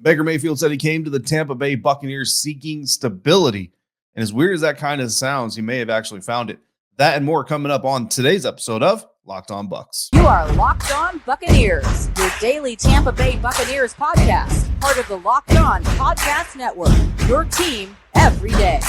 Baker Mayfield said he came to the Tampa Bay Buccaneers seeking stability. And as weird as that kind of sounds, he may have actually found it. That and more coming up on today's episode of Locked On Bucs. You are Locked On Buccaneers, your daily Tampa Bay Buccaneers podcast, part of the Locked On Podcast Network, your team every day.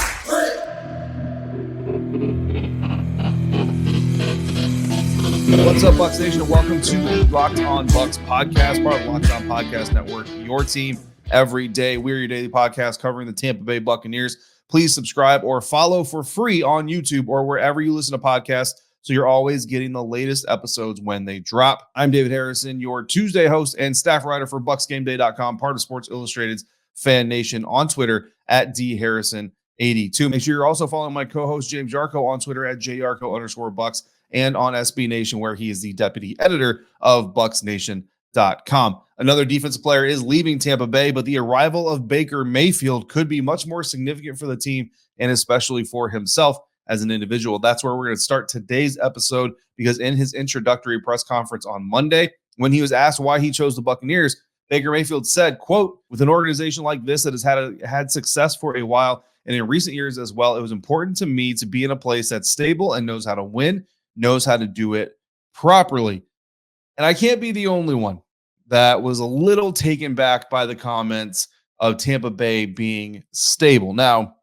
What's up, Bucs Nation, and welcome to the Locked On Bucs podcast, part of the Locked On Podcast Network, your team every day. We're your daily podcast covering the Tampa Bay Buccaneers. Please subscribe or follow for free on YouTube or wherever you listen to podcasts, so you're always getting the latest episodes when they drop. I'm David Harrison, your Tuesday host and staff writer for BucsGameDay.com, part of Sports Illustrated's Fan Nation, on Twitter at DHarrison82. Make sure you're also following my co-host James Yarcho on Twitter at JYarcho_Bucs and on SB Nation, where he is the deputy editor of BucsNation.com. Another defensive player is leaving Tampa Bay, but the arrival of Baker Mayfield could be much more significant for the team and especially for himself as an individual. That's where we're going to start today's episode, because in his introductory press conference on Monday, when he was asked why he chose the Buccaneers, Baker Mayfield said, quote, "With an organization like this that has had success for a while and in recent years as well, it was important to me to be in a place that's stable and knows how to win, knows how to do it properly." And I can't be the only one that was a little taken back by the comments of Tampa Bay being stable. Now,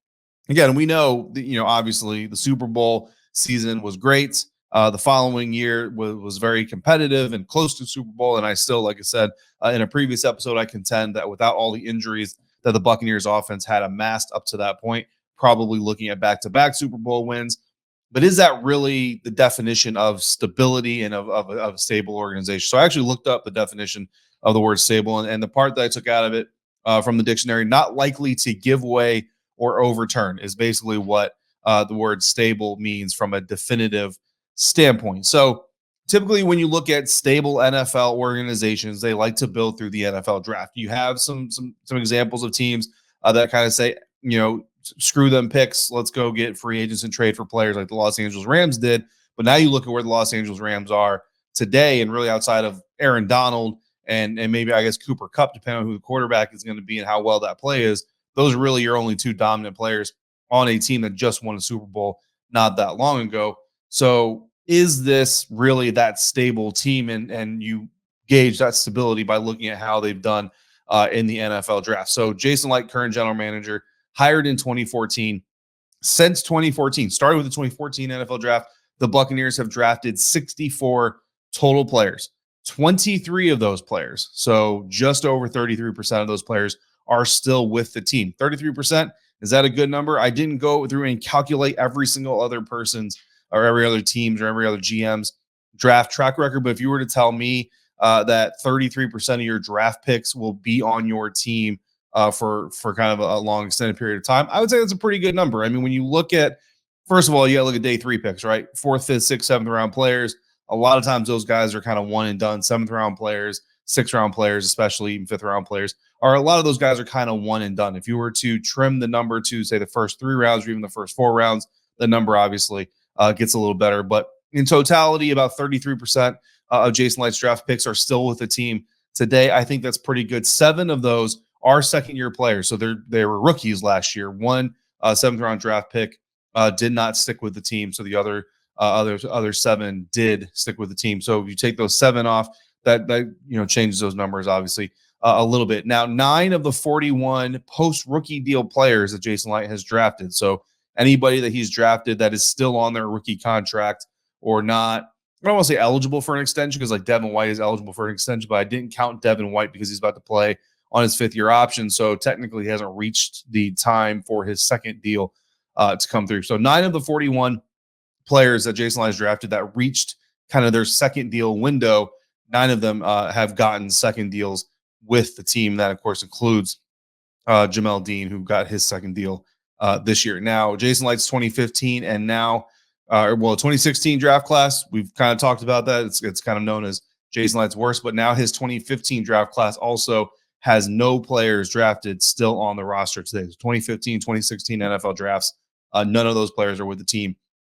again, we know that, obviously the Super Bowl season was great. The following year was very competitive and close to Super Bowl. And I still, like I said, in a previous episode, I contend that without all the injuries that the Buccaneers offense had amassed up to that point, probably looking at back-to-back Super Bowl wins. But is that really the definition of stability and of a stable organization? So I actually looked up the definition of the word stable, and the part that I took out of it from the dictionary, not likely to give way or overturn, is basically what the word stable means from a definitive standpoint. So typically when you look at stable NFL organizations, they like to build through the NFL draft. You have some examples of teams that kind of say, screw them picks, let's go get free agents and trade for players, like the Los Angeles Rams did. But now you look at where the Los Angeles Rams are today, and really outside of Aaron Donald and maybe, I guess, Cooper Kupp, depending on who the quarterback is going to be and how well that play is, those are really your only two dominant players on a team that just won a Super Bowl not that long ago. So is this really that stable team? And you gauge that stability by looking at how they've done in the NFL draft. So Jason Licht, current general manager, hired in 2014. Since 2014, started with the 2014 NFL draft, the Buccaneers have drafted 64 total players. 23 of those players, so just over 33% of those players, are still with the team. 33%, is that a good number? I didn't go through and calculate every single other person's or every other team's or every other GM's draft track record, but if you were to tell me that 33% of your draft picks will be on your team for kind of a long extended period of time, I would say that's a pretty good number. I mean, when you look at, first of all, you got to look at day three picks, right? 4th, 5th, 6th, 7th round players. A lot of times those guys are kind of one and done. 7th round players, 6th round players, especially even 5th round players, a lot of those guys are kind of one and done. If you were to trim the number to, say, the first 3 rounds or even the first 4 rounds, the number obviously gets a little better. But in totality, about 33% of Jason Licht's draft picks are still with the team today. I think that's pretty good. 7 of those are second-year players, so they were rookies last year. One 7th round draft pick did not stick with the team, so the other 7 did stick with the team. So if you take those 7 off, that changes those numbers obviously a little bit. Now, 9 of the 41 post-rookie deal players that Jason Licht has drafted, so anybody that he's drafted that is still on their rookie contract or not, I don't want to say eligible for an extension, because like Devin White is eligible for an extension, but I didn't count Devin White because he's about to play on his 5th-year option, so technically he hasn't reached the time for his second deal to come through. So 9 of the 41 players that Jason Licht has drafted that reached kind of their second deal window, 9 of them have gotten second deals with the team. That, of course, includes Jamel Dean, who got his second deal this year. Now, Jason Licht's 2015 and now, 2016 draft class, we've kind of talked about that. It's kind of known as Jason Licht's worst, but now his 2015 draft class also has no players drafted still on the roster today. So 2015, 2016 NFL drafts, none of those players are with the team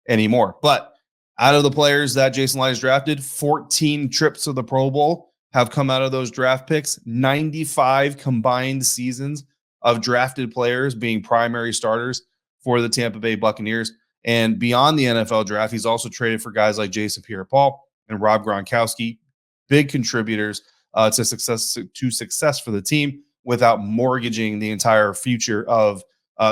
anymore. But out of the players that Jason Licht has drafted, 14 trips to the Pro Bowl have come out of those draft picks. 95 combined seasons of drafted players being primary starters for the Tampa Bay Buccaneers. And beyond the NFL draft, he's also traded for guys like Jason Pierre-Paul and Rob Gronkowski, big contributors to success for the team without mortgaging the entire future of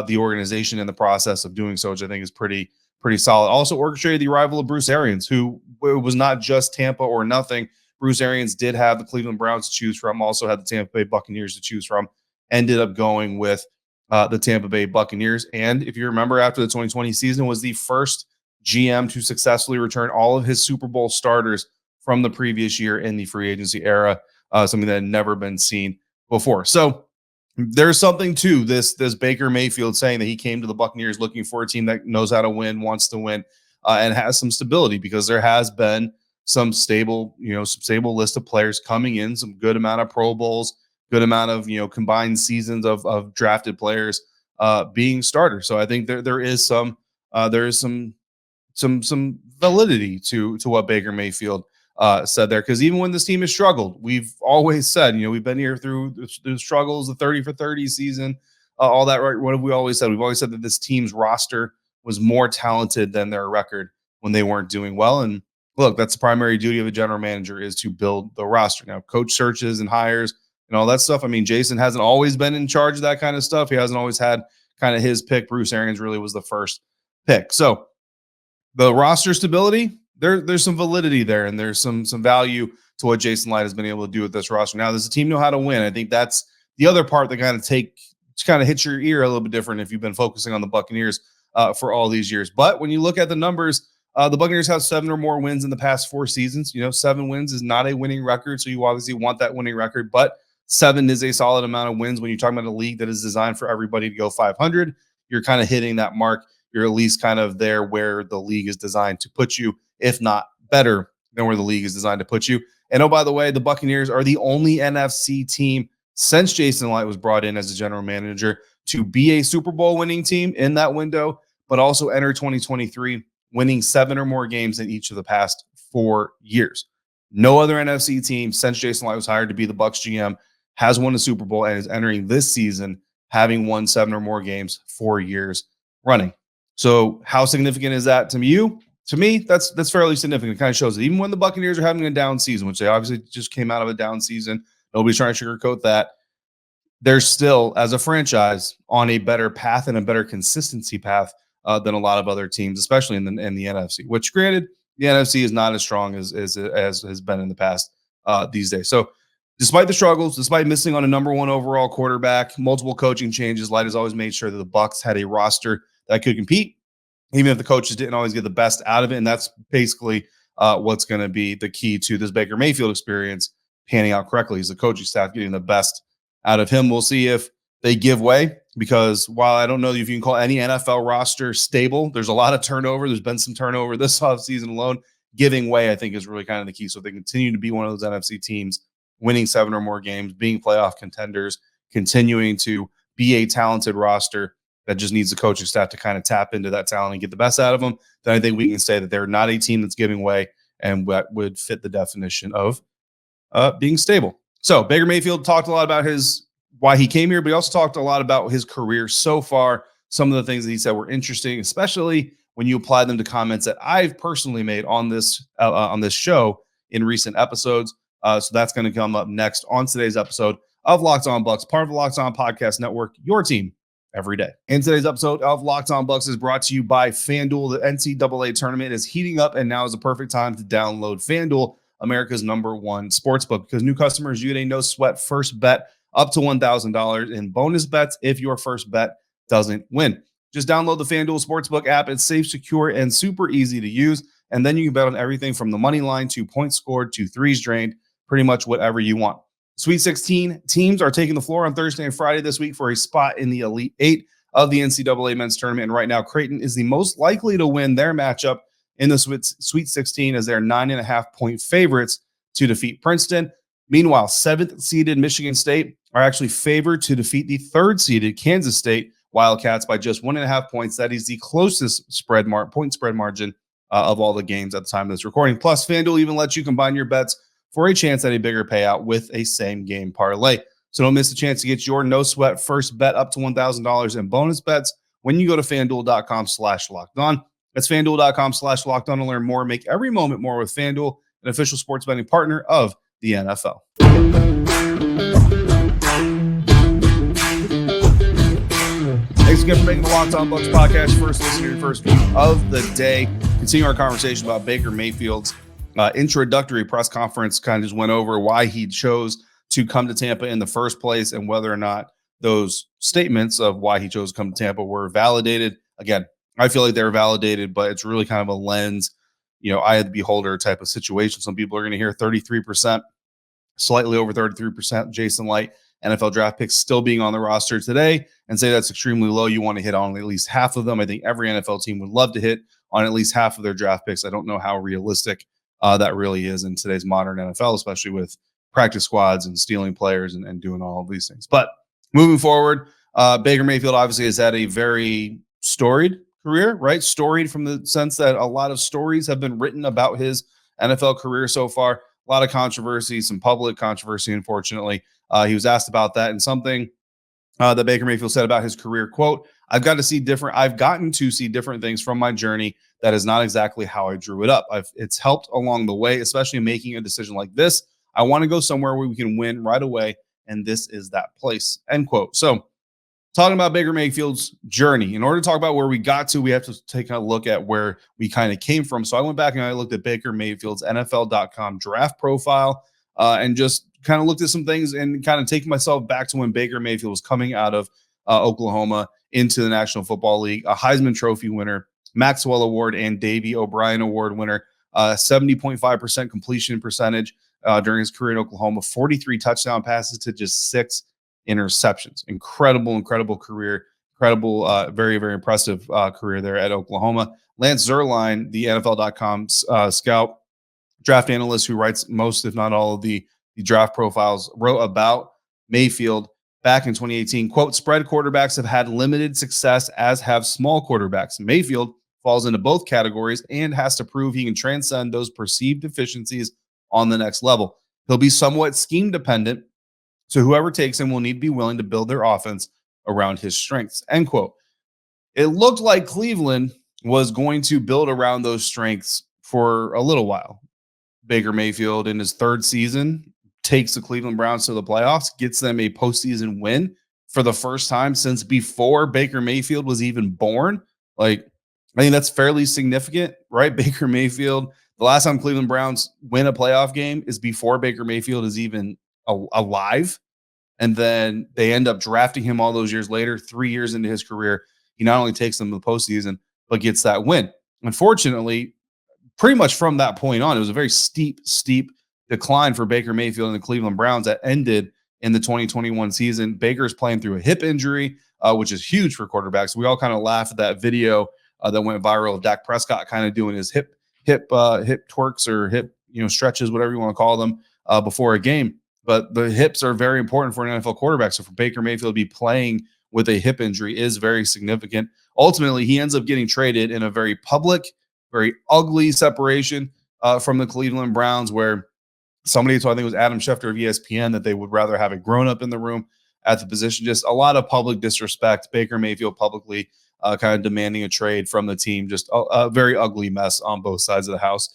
the organization in the process of doing so, which I think is pretty solid. Also orchestrated the arrival of Bruce Arians, who was not just Tampa or nothing. Bruce Arians did have the Cleveland Browns to choose from, also had the Tampa Bay Buccaneers to choose from, ended up going with the Tampa Bay Buccaneers. And if you remember, after the 2020 season, was the first GM to successfully return all of his Super Bowl starters from the previous year in the free agency era, something that had never been seen before. So there's something to this Baker Mayfield saying that he came to the Buccaneers looking for a team that knows how to win, wants to win, and has some stability, because there has been some stable list of players coming in, some good amount of Pro Bowls, good amount of combined seasons of drafted players being starters. So I think there is some validity to what Baker Mayfield said there, because even when this team has struggled, we've always said, we've been here through the struggles, the 30 for 30 season, all that, right? What have we always said? We've always said that this team's roster was more talented than their record when they weren't doing well. And look, that's the primary duty of a general manager, is to build the roster. Now, coach searches and hires and all that stuff, I mean, Jason hasn't always been in charge of that kind of stuff. He hasn't always had kind of his pick. Bruce Arians really was the first pick. So the roster stability, there's some validity there, and there's some value to what Jason Light has been able to do with this roster. Now, does the team know how to win? I think that's the other part that kind of hits your ear a little bit different if you've been focusing on the Buccaneers for all these years. But when you look at the numbers, the Buccaneers have 7 or more wins in the past 4 seasons. 7 wins is not a winning record, so you obviously want that winning record, but 7 is a solid amount of wins. When you're talking about a league that is designed for everybody to go 500, you're kind of hitting that mark. You're at least kind of there where the league is designed to put you, if not better than where the league is designed to put you. And oh, by the way, the Buccaneers are the only NFC team since Jason Light was brought in as a general manager to be a Super Bowl winning team in that window, but also enter 2023 winning 7 or more games in each of the past 4 years. No other NFC team since Jason Light was hired to be the Bucs GM has won a Super Bowl and is entering this season having won 7 or more games 4 years running. So how significant is that to you? To me, that's fairly significant. It kind of shows that even when the Buccaneers are having a down season, which they obviously just came out of a down season, nobody's trying to sugarcoat that, they're still, as a franchise, on a better path and a better consistency path than a lot of other teams, especially in the NFC, which, granted, the NFC is not as strong as has been in the past these days. So despite the struggles, despite missing on a number 1 overall quarterback, multiple coaching changes, Light has always made sure that the Bucs had a roster that could compete, even if the coaches didn't always get the best out of it. And that's basically what's going to be the key to this Baker Mayfield experience panning out correctly, is the coaching staff getting the best out of him. We'll see if they give way, because while I don't know if you can call any NFL roster stable, there's a lot of turnover. There's been some turnover this offseason alone. Giving way, I think, is really kind of the key. So if they continue to be one of those NFC teams, winning 7 or more games, being playoff contenders, continuing to be a talented roster that just needs the coaching staff to kind of tap into that talent and get the best out of them, then I think we can say that they're not a team that's giving way, and that would fit the definition of being stable. So Baker Mayfield talked a lot about why he came here, but he also talked a lot about his career so far. Some of the things that he said were interesting, especially when you apply them to comments that I've personally made on this show in recent episodes. So that's going to come up next on today's episode of Locked On Bucs, part of the Locked On Podcast Network, your team every day. And today's episode of Locked On Bucs is brought to you by FanDuel. The NCAA tournament is heating up, and now is the perfect time to download FanDuel, America's #1 sportsbook, because new customers, you get a no-sweat first bet up to $1,000 in bonus bets if your first bet doesn't win. Just download the FanDuel Sportsbook app. It's safe, secure, and super easy to use. And then you can bet on everything from the money line to points scored to threes drained, pretty much whatever you want. Sweet 16 teams are taking the floor on Thursday and Friday this week for a spot in the Elite 8 of the NCAA men's tournament. And right now, Creighton is the most likely to win their matchup in the Sweet 16, as they're 9.5-point favorites to defeat Princeton. Meanwhile, 7th-seeded Michigan State are actually favored to defeat the 3rd-seeded Kansas State Wildcats by just 1.5 points. That is the closest point spread margin of all the games at the time of this recording. Plus, FanDuel even lets you combine your bets for a chance at a bigger payout with a same game parlay. So don't miss the chance to get your no sweat first bet up to $1,000 in bonus bets when you go to FanDuel.com/lockedon. That's FanDuel.com/lockedon to learn more. Make every moment more with FanDuel, an official sports betting partner of the NFL. Thanks again for making the Locked On Bucs podcast first listener, first view of the day. Continue our conversation about Baker Mayfield's introductory press conference. Kind of just went over why he chose to come to Tampa in the first place and whether or not those statements of why he chose to come to Tampa were validated. Again, I feel like they're validated, but it's really kind of a lens, eye of the beholder type of situation. Some people are going to hear 33%, slightly over 33%, Jason Light, NFL draft picks still being on the roster today, and say that's extremely low. You want to hit on at least half of them. I think every NFL team would love to hit on at least half of their draft picks. I don't know how realistic that really is in today's modern NFL, especially with practice squads and stealing players and doing all of these things. But moving forward, Baker Mayfield obviously has had a very storied career, right? Storied from the sense that a lot of stories have been written about his NFL career so far. A lot of controversy, some public controversy, unfortunately. He was asked about that, and something that Baker Mayfield said about his career, quote, I've gotten to see different things from my journey that is not exactly how I drew it up. It's helped along the way, especially in making a decision like this. I want to go somewhere where we can win right away, and this is that place, end quote. So talking about Baker Mayfield's journey, in order to talk about where we got to, we have to take a look at where we kind of came from. So I went back and I looked at Baker Mayfield's NFL.com draft profile and just kind of looked at some things and kind of taking myself back to when Baker Mayfield was coming out of Oklahoma into the National Football League, a Heisman Trophy winner, Maxwell Award and Davey O'Brien Award winner, 70.5% completion percentage during his career in Oklahoma, 43 touchdown passes to just 6 interceptions. Incredible career. Incredible, very, very impressive career there at Oklahoma. Lance Zierlein, the NFL.com scout, draft analyst who writes most, if not all, of the draft profiles, wrote about Mayfield back in 2018. Quote, spread quarterbacks have had limited success, as have small quarterbacks. Mayfield falls into both categories and has to prove he can transcend those perceived deficiencies on the next level. He'll be somewhat scheme dependent, so whoever takes him will need to be willing to build their offense around his strengths, end quote. It looked like Cleveland was going to build around those strengths for a little while. Baker Mayfield in his third season takes the Cleveland Browns to the playoffs, gets them a postseason win for the first time since before Baker Mayfield was even born. Like, I think that's fairly significant, right? Baker Mayfield, the last time Cleveland Browns win a playoff game is before Baker Mayfield is even alive. And then they end up drafting him all those years later, 3 years into his career. He not only takes them to the postseason, but gets that win. Unfortunately, pretty much from that point on, it was a very steep decline for Baker Mayfield and the Cleveland Browns that ended in the 2021 season. Baker's playing through a hip injury, which is huge for quarterbacks. We all kind of laughed at that video that went viral of Dak Prescott kind of doing his hip twerks or hip stretches, whatever you want to call them, before a game. But the hips are very important for an NFL quarterback. So for Baker Mayfield to be playing with a hip injury is very significant. Ultimately, he ends up getting traded in a very public, very ugly separation from the Cleveland Browns, where somebody told, I think it was Adam Schefter of ESPN, that they would rather have a grown-up in the room at the position. Just a lot of public disrespect. Baker Mayfield publicly kind of demanding a trade from the team. Just a very ugly mess on both sides of the house.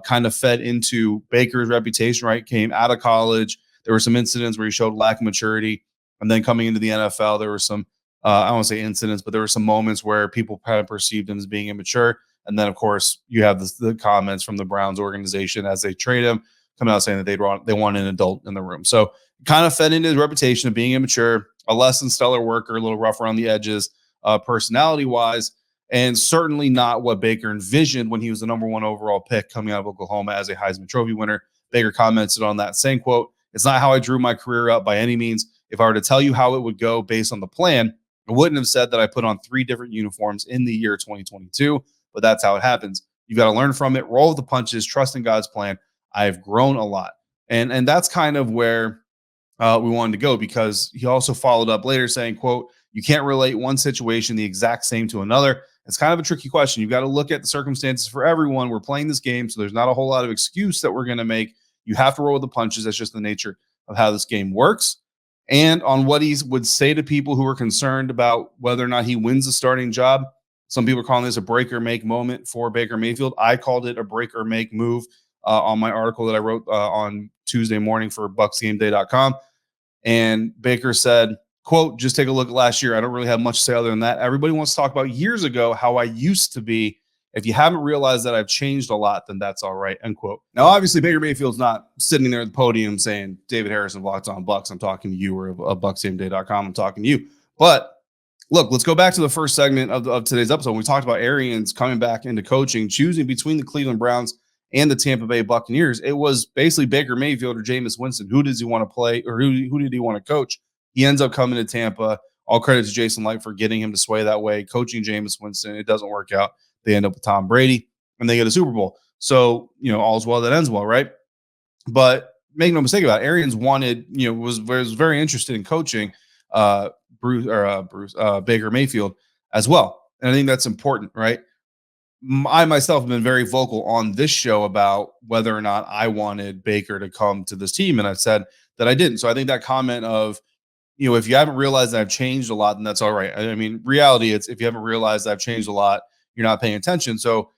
Kind of fed into Baker's reputation, right? Came out of college. There were some incidents where he showed lack of maturity. And then coming into the NFL, there were some, I don't want to say incidents, but there were some moments where people kind of perceived him as being immature. And then, of course, you have the comments from the Browns organization as they trade him, coming out saying that they want an adult in the room. So kind of fed into his reputation of being immature, a less than stellar worker, a little rough around the edges, personality-wise, and certainly not what Baker envisioned when he was the number 1 overall pick coming out of Oklahoma as a Heisman Trophy winner. Baker commented on that saying, quote, it's not how I drew my career up by any means. If I were to tell you how it would go based on the plan, I wouldn't have said that I put on 3 different uniforms in the year 2022, but that's how it happens. You've got to learn from it, roll with the punches, trust in God's plan. I've grown a lot. And that's kind of where we wanted to go, because he also followed up later saying, quote, you can't relate one situation the exact same to another. It's kind of a tricky question. You've got to look at the circumstances for everyone. We're playing this game, so there's not a whole lot of excuse that we're going to make You have to roll with the punches. That's just the nature of how this game works. And on what he would say to people who are concerned about whether or not he wins the starting job. Some people are calling this a break or make moment for Baker Mayfield. I called it a break or make move on my article that I wrote on Tuesday morning for BucsGameDay.com. And Baker said, quote, just take a look at last year. I don't really have much to say other than that. Everybody wants to talk about years ago how I used to be. If you haven't realized that I've changed a lot, then that's all right, end quote. Now, obviously, Baker Mayfield's not sitting there at the podium saying, David Harrison, Locked On Bucs, I'm talking to you, or BucsGameDay.com, I'm talking to you. But look, let's go back to the first segment of today's episode. We talked about Arians coming back into coaching, choosing between the Cleveland Browns and the Tampa Bay Buccaneers. It was basically Baker Mayfield or Jameis Winston. Who does he want to play, or who did he want to coach? He ends up coming to Tampa. All credit to Jason Light for getting him to sway that way, coaching Jameis Winston. It doesn't work out. They end up with Tom Brady, and they get a Super Bowl. So, all's well that ends well, right? But make no mistake about it, Arians wanted, was very interested in coaching Baker Mayfield as well. And I think that's important, right? I myself have been very vocal on this show about whether or not I wanted Baker to come to this team, and I've said that I didn't. So I think that comment of, if you haven't realized that I've changed a lot, then that's all right. I mean, reality, it's if you haven't realized that I've changed a lot, you're not paying attention. So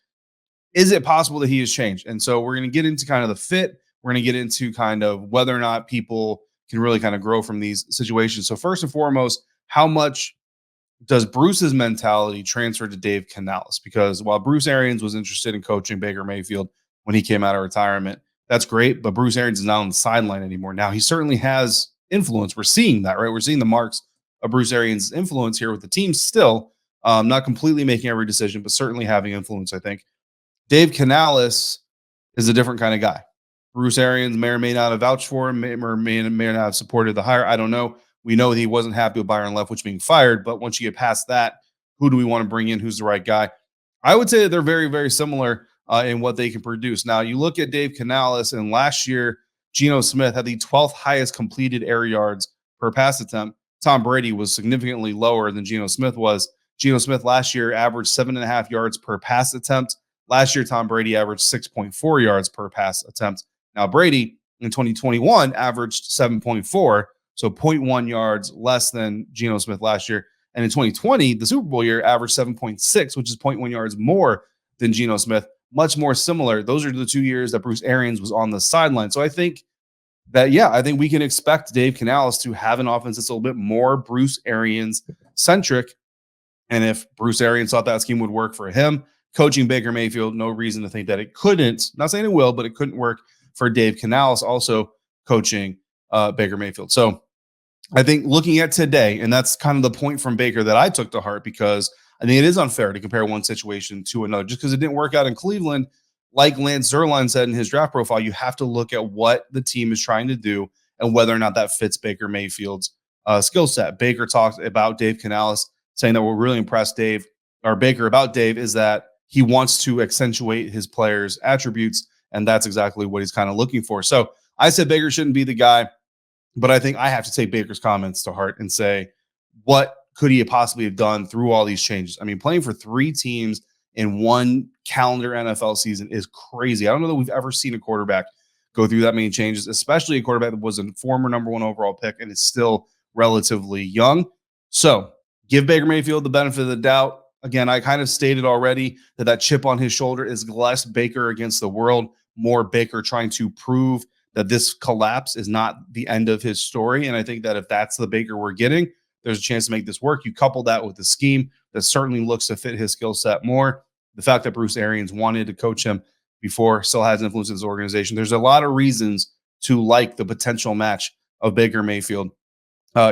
is it possible that he has changed? And so we're going to get into kind of the fit. We're going to get into kind of whether or not people can really kind of grow from these situations. So first and foremost, how much does Bruce's mentality transfer to Dave Canales? Because while Bruce Arians was interested in coaching Baker Mayfield when he came out of retirement, that's great. But Bruce Arians is not on the sideline anymore. Now, he certainly has influence. We're seeing that, right? We're seeing the marks of Bruce Arians' influence here with the team still. Not completely making every decision, but certainly having influence, I think. Dave Canales is a different kind of guy. Bruce Arians may or may not have vouched for him, may not have supported the hire. I don't know. We know that he wasn't happy with Byron Leftwich being fired, but once you get past that, who do we want to bring in? Who's the right guy? I would say that they're very, very similar in what they can produce. Now, you look at Dave Canales, and last year, Geno Smith had the 12th highest completed air yards per pass attempt. Tom Brady was significantly lower than Geno Smith was. Geno Smith last year averaged 7.5 yards per pass attempt. Last year, Tom Brady averaged 6.4 yards per pass attempt. Now, Brady in 2021 averaged 7.4, so 0.1 yards less than Geno Smith last year. And in 2020, the Super Bowl year, averaged 7.6, which is 0.1 yards more than Geno Smith. Much more similar. Those are the 2 years that Bruce Arians was on the sideline. So I think that, I think we can expect Dave Canales to have an offense that's a little bit more Bruce Arians centric. And if Bruce Arians thought that scheme would work for him, coaching Baker Mayfield, no reason to think that it couldn't. Not saying it will, but it couldn't work for Dave Canales also coaching Baker Mayfield. So I think looking at today, and that's kind of the point from Baker that I took to heart, because I think it is unfair to compare one situation to another. Just because it didn't work out in Cleveland, like Lance Zierlein said in his draft profile, you have to look at what the team is trying to do and whether or not that fits Baker Mayfield's skill set. Baker talked about Dave Canales, saying that we're really impressed Baker about Dave is that he wants to accentuate his players' attributes, and that's exactly what he's kind of looking for. So I said Baker shouldn't be the guy, but I think I have to take Baker's comments to heart and say, what could he possibly have done through all these changes? I mean, playing for 3 teams in one calendar NFL season is crazy. I don't know that we've ever seen a quarterback go through that many changes, especially a quarterback that was a former number 1 overall pick and is still relatively young. So give Baker Mayfield the benefit of the doubt. Again, I kind of stated already that chip on his shoulder is less Baker against the world, more Baker trying to prove that this collapse is not the end of his story. And I think that if that's the Baker we're getting, there's a chance to make this work. You couple that with the scheme that certainly looks to fit his skill set more. The fact that Bruce Arians wanted to coach him before still has influence in this organization. There's a lot of reasons to like the potential match of Baker Mayfield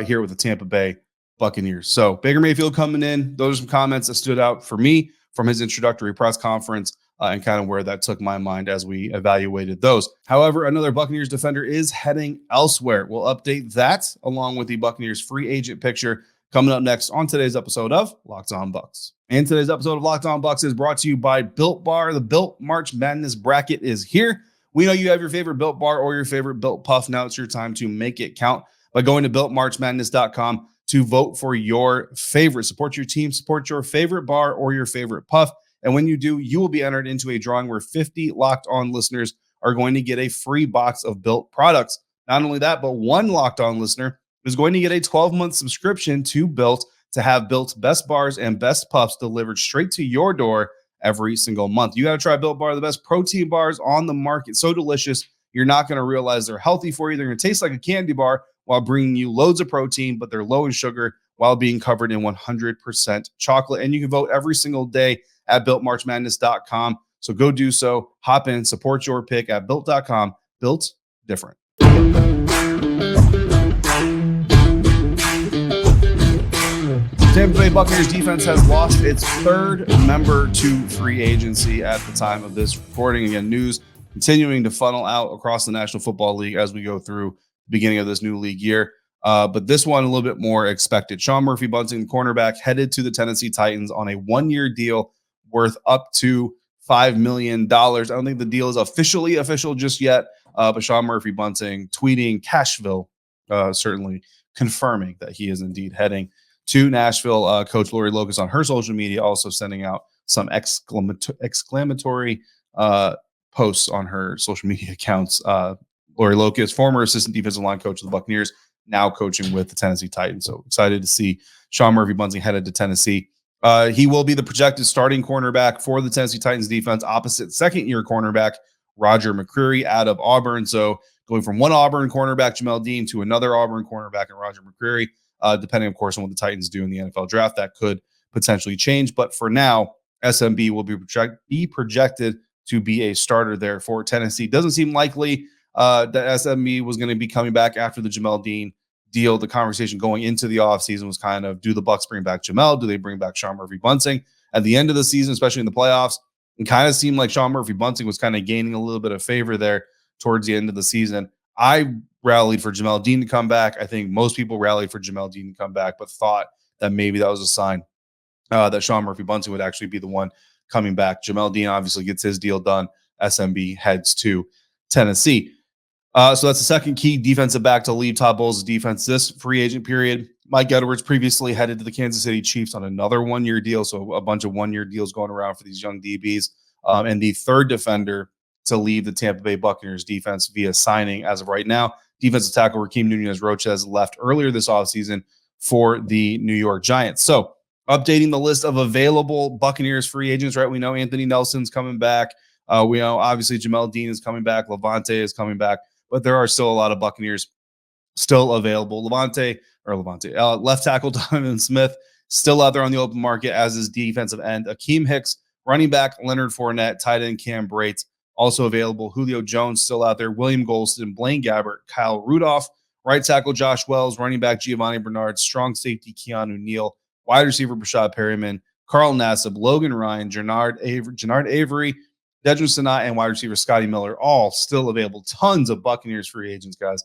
here with the Tampa Bay Buccaneers. So Baker Mayfield coming in. Those are some comments that stood out for me from his introductory press conference and kind of where that took my mind as we evaluated those. However, another Buccaneers defender is heading elsewhere. We'll update that along with the Buccaneers free agent picture coming up next on today's episode of Locked On Bucs. And today's episode of Locked On Bucs is brought to you by Built Bar. The Built March Madness bracket is here. We know you have your favorite Built Bar or your favorite Built Puff. Now it's your time to make it count by going to BuiltMarchMadness.com to vote for your favorite. Support your team, support your favorite bar or your favorite puff. And when you do, you will be entered into a drawing where 50 Locked On listeners are going to get a free box of Built products. Not only that, but one Locked On listener is going to get a 12-month subscription to Built to have Built's best bars and best puffs delivered straight to your door every single month. You got to try Built Bar, the best protein bars on the market. So delicious, you're not going to realize they're healthy for you. They're going to taste like a candy bar while bringing you loads of protein, but they're low in sugar while being covered in 100% chocolate. And you can vote every single day at BuiltMarchMadness.com. So go do so. Hop in, support your pick at Built.com. Built different. Tampa Bay Buccaneers defense has lost its third member to free agency at the time of this recording. Again, news continuing to funnel out across the National Football League as we go through the beginning of this new league year. But this one a little bit more expected. Sean Murphy-Bunting, cornerback, headed to the Tennessee Titans on a one-year deal worth up to $5 million. I don't think the deal is officially official just yet, but Sean Murphy-Bunting tweeting Cashville, certainly confirming that he is indeed heading to Nashville. Coach Lori Locust on her social media also sending out some exclamatory posts on her social media accounts. Lori Locust, former assistant defensive line coach of the Buccaneers, now coaching with the Tennessee Titans. So excited to see Sean Murphy-Bunting headed to Tennessee. He will be the projected starting cornerback for the Tennessee Titans defense opposite second-year cornerback Roger McCreary out of Auburn. So going from one Auburn cornerback, Jamel Dean, to another Auburn cornerback and Roger McCreary, depending, of course, on what the Titans do in the NFL draft, that could potentially change. But for now, SMB will be projected to be a starter there for Tennessee. Doesn't seem likely that SMB was going to be coming back after the Jamel Dean deal. The conversation going into the offseason was kind of, do the Bucs bring back Jamel? Do they bring back Sean Murphy-Bunting? At the end of the season, especially in the playoffs, it kind of seemed like Sean Murphy-Bunting was kind of gaining a little bit of favor there towards the end of the season. I rallied for Jamel Dean to come back. I think most people rallied for Jamel Dean to come back, but thought that maybe that was a sign that Sean Murphy-Bunting would actually be the one coming back. Jamel Dean obviously gets his deal done. SMB heads to Tennessee. So that's the second key defensive back to leave Todd Bowles' defense this free agent period. Mike Edwards previously headed to the Kansas City Chiefs on another one-year deal, so a bunch of one-year deals going around for these young DBs. And the third defender to leave the Tampa Bay Buccaneers defense via signing as of right now. Defensive tackle Raheem Nunez-Roches left earlier this offseason for the New York Giants. So updating the list of available Buccaneers free agents, right? We know Anthony Nelson's coming back. We know obviously Jamel Dean is coming back. Levante is coming back. But there are still a lot of Buccaneers still available. Left tackle Donovan Smith still out there on the open market, as is defensive end Akeem Hicks, running back Leonard Fournette, tight end Cam Brate, also available. Julio Jones still out there. William Golston, Blaine Gabbert, Kyle Rudolph, right tackle Josh Wells, running back Giovanni Bernard, strong safety Keanu Neal, wide receiver Brashad Perryman, Carl Nassib, Logan Ryan, Jannard Avery, Dedrick Sanat, and wide receiver Scotty Miller, all still available. Tons of Buccaneers free agents, guys,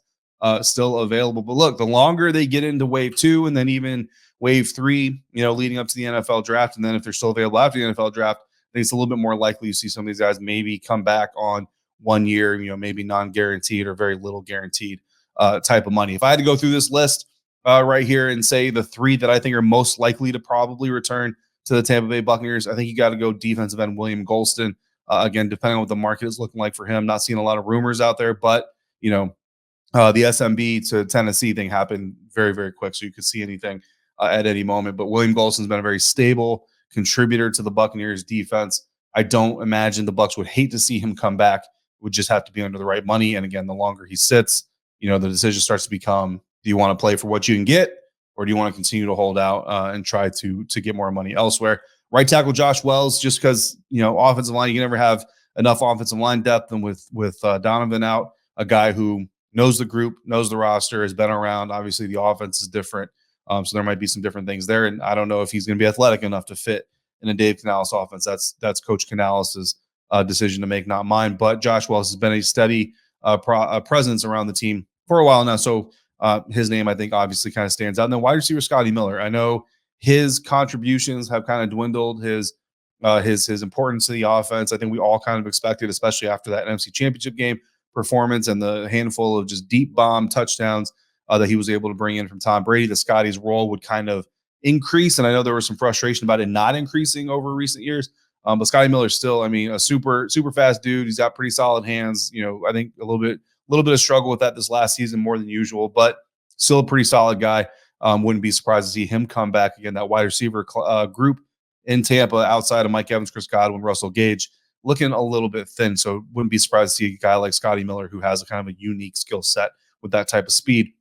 still available. But look, the longer they get into wave 2 and then even wave 3, leading up to the NFL draft, and then if they're still available after the NFL draft, I think it's a little bit more likely you see some of these guys maybe come back on 1 year, maybe non-guaranteed or very little guaranteed type of money. If I had to go through this list right here and say the 3 that I think are most likely to probably return to the Tampa Bay Buccaneers, I think you got to go defensive end William Golston. Again, depending on what the market is looking like for him, not seeing a lot of rumors out there, but, the SMB to Tennessee thing happened very, very quick, so you could see anything at any moment. But William Golston's been a very stable contributor to the Buccaneers defense. I don't imagine the Bucs would hate to see him come back. It would just have to be under the right money. And again, the longer he sits, the decision starts to become, do you want to play for what you can get, or do you want to continue to hold out and try to get more money elsewhere? Right tackle Josh Wells, just because, offensive line, you can never have enough offensive line depth. And with Donovan out, a guy who knows the group, knows the roster, has been around. Obviously, the offense is different. So there might be some different things there. And I don't know if he's going to be athletic enough to fit in a Dave Canales offense. That's Coach Canales' decision to make, not mine. But Josh Wells has been a steady presence around the team for a while now. So his name, I think, obviously kind of stands out. And then wide receiver Scotty Miller. I know his contributions have kind of dwindled, his importance to the offense. I think we all kind of expected, especially after that NFC Championship game performance and the handful of just deep bomb touchdowns that he was able to bring in from Tom Brady, that Scotty's role would kind of increase. And I know there was some frustration about it not increasing over recent years. But Scotty Miller's still, a super, super fast dude. He's got pretty solid hands. I think a little bit of struggle with that this last season more than usual, but still a pretty solid guy. Wouldn't be surprised to see him come back again. That wide receiver group in Tampa outside of Mike Evans, Chris Godwin, Russell Gage, looking a little bit thin. So wouldn't be surprised to see a guy like Scotty Miller, who has a kind of a unique skill set with that type of speed,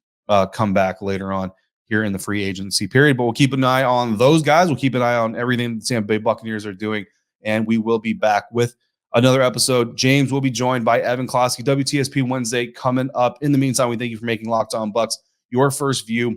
come back later on here in the free agency period. But we'll keep an eye on those guys. We'll keep an eye on everything the Tampa Bay Buccaneers are doing. And we will be back with another episode. James will be joined by Evan Klosky. WTSP Wednesday coming up. In the meantime, we thank you for making Locked On Bucs your first view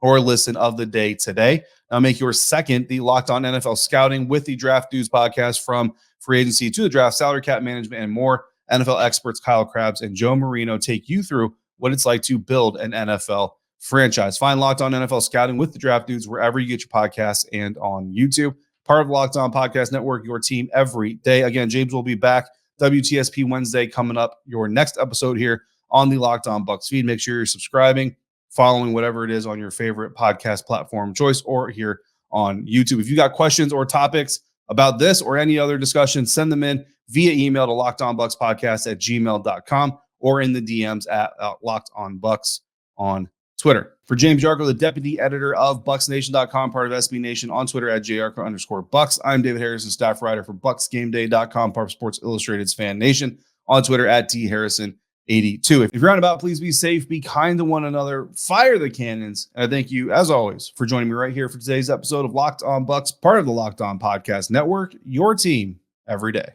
or listen of the day today. Now make your second the Locked On NFL Scouting with the Draft Dudes podcast, from free agency to the draft, salary cap management, and more. NFL experts Kyle Krabs and Joe Marino take you through what it's like to build an NFL franchise. Find Locked On NFL Scouting with the Draft Dudes wherever you get your podcasts and on YouTube. Part of Locked On Podcast Network, your team every day. Again, James will be back. WTSP Wednesday coming up, your next episode here on the Locked On Bucs feed. Make sure you're subscribing, following whatever it is on your favorite podcast platform choice, or here on YouTube. If you got questions or topics about this or any other discussion, send them in via email to lockedonbucspodcast@gmail.com or in the DMs at LockedOnBucs on Twitter. For James Yarcho, the deputy editor of BucsNation.com, part of SB Nation, on Twitter at @JYarcho_Bucs. I'm David Harrison, staff writer for BucsGameDay.com, part of Sports Illustrated's Fan Nation, on Twitter at DHarrison82. If you're out and about, please be safe, be kind to one another, fire the cannons. And I thank you, as always, for joining me right here for today's episode of Locked On Bucs, part of the Locked On Podcast Network, your team every day.